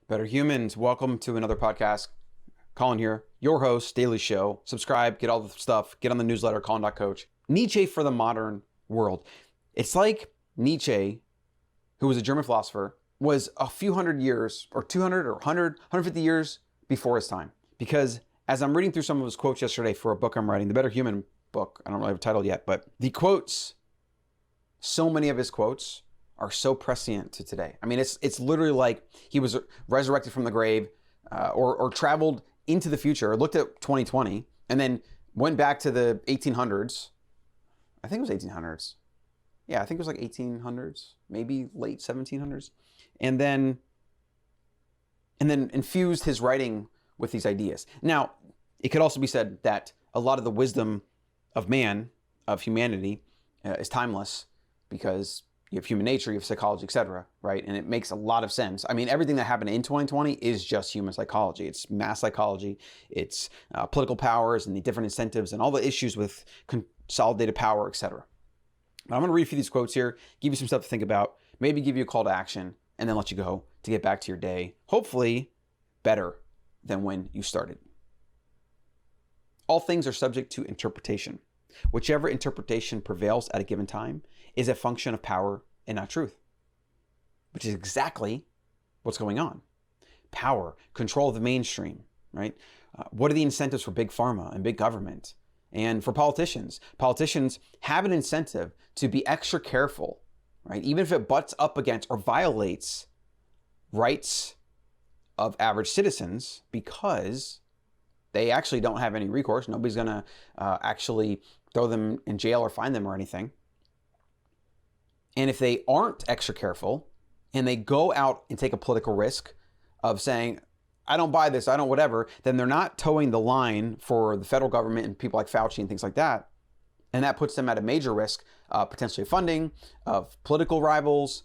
Better humans, welcome to another podcast. Colin here, your host, daily show. Subscribe, get all the stuff, get on the newsletter, Colin.coach. Nietzsche for the modern world. It's like Nietzsche, who was a German philosopher, was a few hundred years, or 200 or 100, 150 years before his time. Because as I'm reading through some of his quotes yesterday for a book I'm writing, the Better Human book, I don't really have a title yet, but the quotes, so many of his quotes are so prescient to today. I mean, it's literally like he was resurrected from the grave or traveled into the future, or looked at 2020, and then went back to the 1800s. I think it was 1800s. Yeah, I think it was like 1800s, maybe late 1700s. And then infused his writing with these ideas. Now, it could also be said that a lot of the wisdom of man, of humanity, is timeless, because you have human nature, you have psychology, etc., right? And it makes a lot of sense. I mean, everything that happened in 2020 is just human psychology. It's mass psychology, it's political powers and the different incentives and all the issues with consolidated power, etc. But I'm going to read a few of these quotes here, give you some stuff to think about, maybe give you a call to action, and then let you go to get back to your day, hopefully better than when you started. All things are subject to interpretation. Whichever interpretation prevails at a given time is a function of power and not truth, which is exactly what's going on. Power, control of the mainstream, right? What are the incentives for big pharma and big government? And for politicians? Politicians have an incentive to be extra careful, right? Even if it butts up against or violates rights of average citizens, because they actually don't have any recourse. Nobody's going to actually throw them in jail or fine them or anything. And if they aren't extra careful and they go out and take a political risk of saying, I don't buy this, I don't whatever, then they're not towing the line for the federal government and people like Fauci and things like that. And that puts them at a major risk, potentially funding, of political rivals.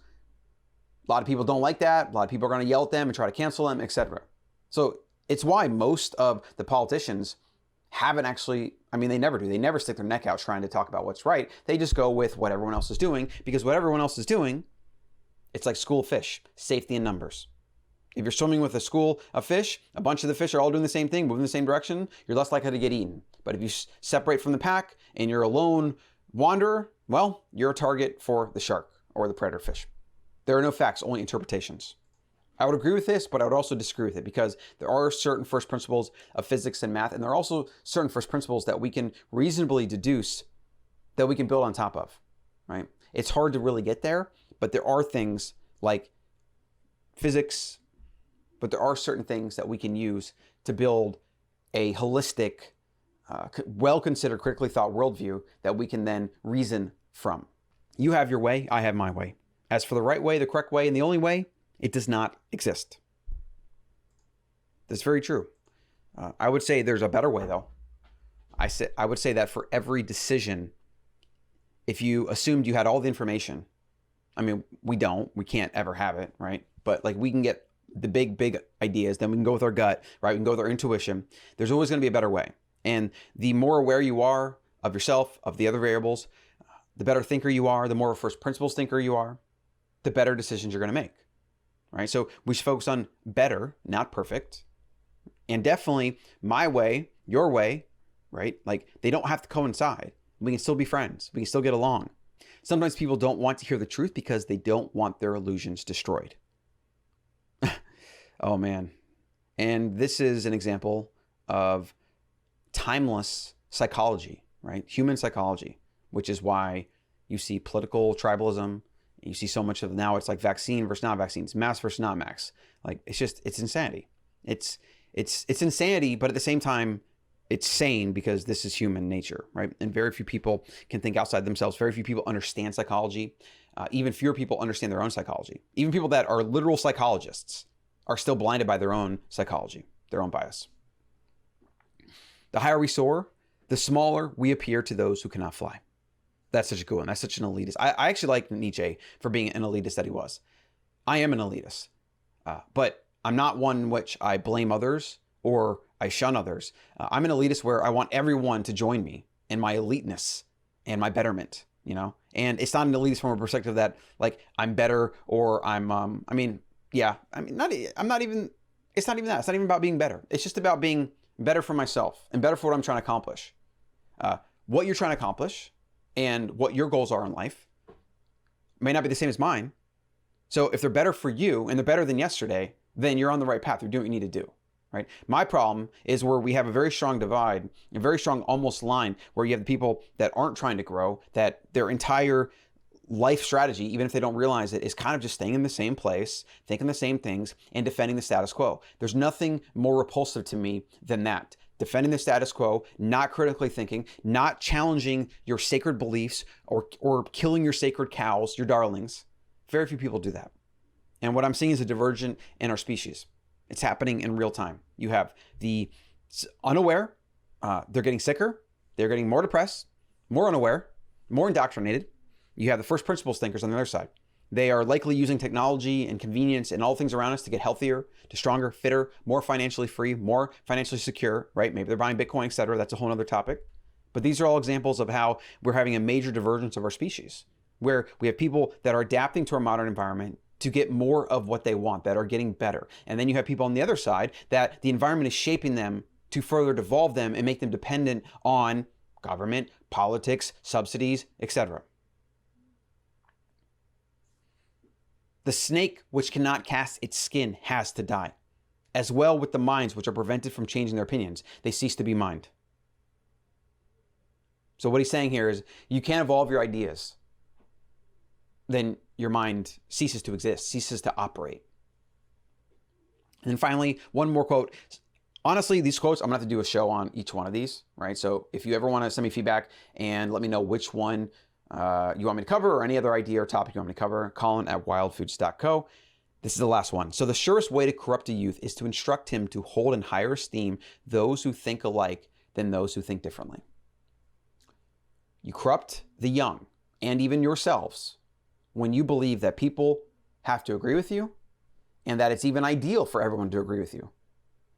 A lot of people don't like that. A lot of people are going to yell at them and try to cancel them, etc. So it's why most of the politicians haven't actually, I mean, they never do. They never stick their neck out trying to talk about what's right. They just go with what everyone else is doing, because what everyone else is doing, it's like school of fish, safety in numbers. If you're swimming with a school of fish, a bunch of the fish are all doing the same thing, moving the same direction, you're less likely to get eaten. But if you separate from the pack and you're a lone wanderer, well, you're a target for the shark or the predator fish. There are no facts, only interpretations. I would agree with this, but I would also disagree with it, because there are certain first principles of physics and math, and there are also certain first principles that we can reasonably deduce that we can build on top of, right? It's hard to really get there, but there are things like physics, but there are certain things that we can use to build a holistic, well-considered, critically thought worldview that we can then reason from. You have your way, I have my way. As for the right way, the correct way, and the only way, it does not exist. That's very true. I would say there's a better way, though. I would say that for every decision, if you assumed you had all the information, I mean, we can't ever have it, right? But like, we can get the big ideas, then we can go with our gut, right? We can go with our intuition. There's always going to be a better way. And the more aware you are of yourself, of the other variables, the better thinker you are, the more first principles thinker you are, the better decisions you're going to make. Right? So we should focus on better, not perfect. And definitely my way, your way, right? Like, they don't have to coincide. We can still be friends. We can still get along. Sometimes people don't want to hear the truth because they don't want their illusions destroyed. Oh man. And this is an example of timeless psychology, right? Human psychology, which is why you see political tribalism. You see so much of now, it's like vaccine versus not vaccines, mask versus not mask. Like, it's insanity. It's insanity, but at the same time, it's sane, because this is human nature, right? And very few people can think outside themselves. Very few people understand psychology. Even fewer people understand their own psychology. Even people that are literal psychologists are still blinded by their own psychology, their own bias. The higher we soar, the smaller we appear to those who cannot fly. That's such a good one. That's such an elitist. I actually like Nietzsche for being an elitist that he was. I am an elitist, but I'm not one in which I blame others or I shun others. I'm an elitist where I want everyone to join me in my eliteness and my betterment, you know? And it's not an elitist from a perspective that, like, I'm better or I'm, I mean, Yeah, I mean, I'm not even, it's not even that. It's not even about being better. It's just about being better for myself and better for what I'm trying to accomplish. What you're trying to accomplish and what your goals are in life may not be the same as mine. So if they're better for you and they're better than yesterday, then you're on the right path. You're doing what you need to do, right? My problem is where we have a very strong divide, a very strong almost line where you have the people that aren't trying to grow, that their entire life strategy, even if they don't realize it, is kind of just staying in the same place, thinking the same things, and defending the status quo. There's nothing more repulsive to me than that. Defending the status quo, not critically thinking, not challenging your sacred beliefs or killing your sacred cows, your darlings. Very few people do that. And what I'm seeing is a divergent in our species. It's happening in real time. You have the unaware, they're getting sicker, they're getting more depressed, more unaware, more indoctrinated. You have the first principles thinkers on the other side. They are likely using technology and convenience and all things around us to get healthier, to stronger, fitter, more financially free, more financially secure, right? Maybe they're buying Bitcoin, et cetera. That's a whole other topic. But these are all examples of how we're having a major divergence of our species, where we have people that are adapting to our modern environment to get more of what they want, that are getting better. And then you have people on the other side that the environment is shaping them to further devolve them and make them dependent on government, politics, subsidies, etc. The snake which cannot cast its skin has to die. As well with the minds which are prevented from changing their opinions, they cease to be mind. So what he's saying here is you can't evolve your ideas, then your mind ceases to exist, ceases to operate. And then finally, one more quote. Honestly, these quotes, I'm gonna have to do a show on each one of these, right? So if you ever wanna send me feedback and let me know which one you want me to cover or any other idea or topic you want me to cover, Colin at wildfoods.co. This is the last one. So the surest way to corrupt a youth is to instruct him to hold in higher esteem those who think alike than those who think differently. You corrupt the young and even yourselves when you believe that people have to agree with you and that it's even ideal for everyone to agree with you.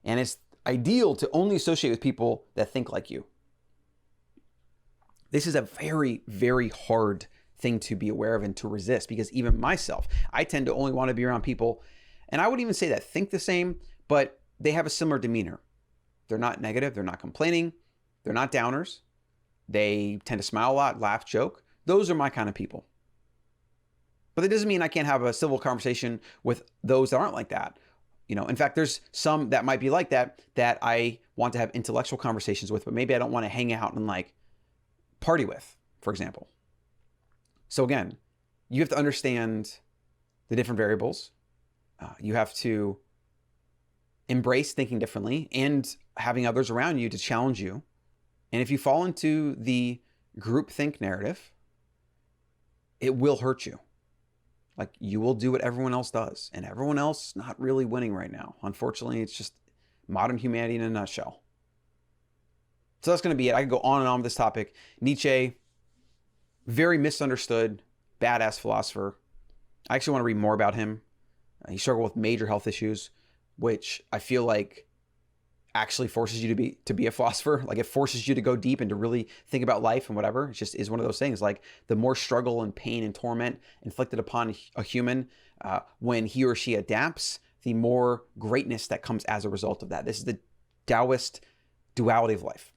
And it's ideal to only associate with people that think like you. This is a very, very hard thing to be aware of and to resist, because even myself, I tend to only want to be around people, and I wouldn't even say that think the same, but they have a similar demeanor. They're not negative, they're not complaining, they're not downers. They tend to smile a lot, laugh, joke. Those are my kind of people. But that doesn't mean I can't have a civil conversation with those that aren't like that. You know, in fact, there's some that might be like that I want to have intellectual conversations with, but maybe I don't want to hang out and like party with, for example. So again, you have to understand the different variables. You have to embrace thinking differently and having others around you to challenge you. And if you fall into the groupthink narrative, it will hurt you. Like, you will do what everyone else does, and everyone else not really winning right now. Unfortunately, it's just modern humanity in a nutshell. So that's going to be it. I could go on and on with this topic. Nietzsche, very misunderstood, badass philosopher. I actually want to read more about him. He struggled with major health issues, which I feel like actually forces you to be a philosopher. Like, it forces you to go deep and to really think about life and whatever. It just is one of those things. Like, the more struggle and pain and torment inflicted upon a human when he or she adapts, the more greatness that comes as a result of that. This is the Taoist duality of life.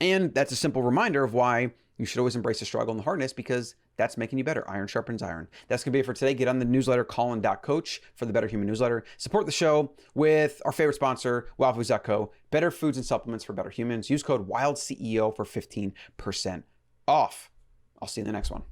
And that's a simple reminder of why you should always embrace the struggle and the hardness, because that's making you better. Iron sharpens iron. That's going to be it for today. Get on the newsletter, colin.coach, for the Better Human newsletter. Support the show with our favorite sponsor, wildfoods.co. Better foods and supplements for better humans. Use code WILDCEO for 15% off. I'll see you in the next one.